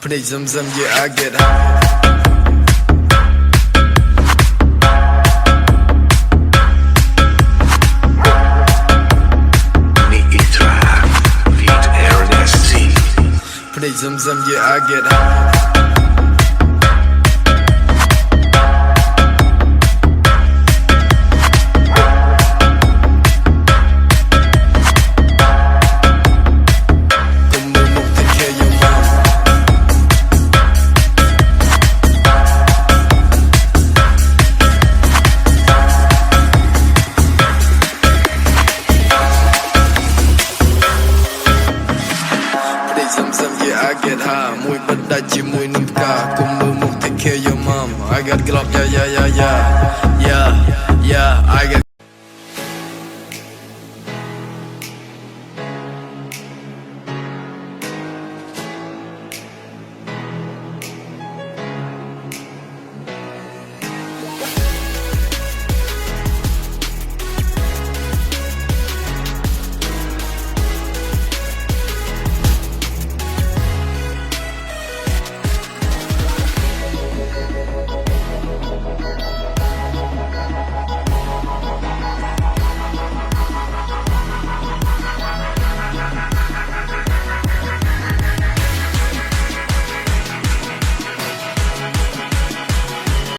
Pretty zum yeah, I get high. Pretty zum yeah, I get high. I get high, mùi bất đại chỉ mùi nâng ca. Cùng mưa mục take care your mom. I got glock, yeah, yeah, yeah, yeah. Yeah, yeah, I got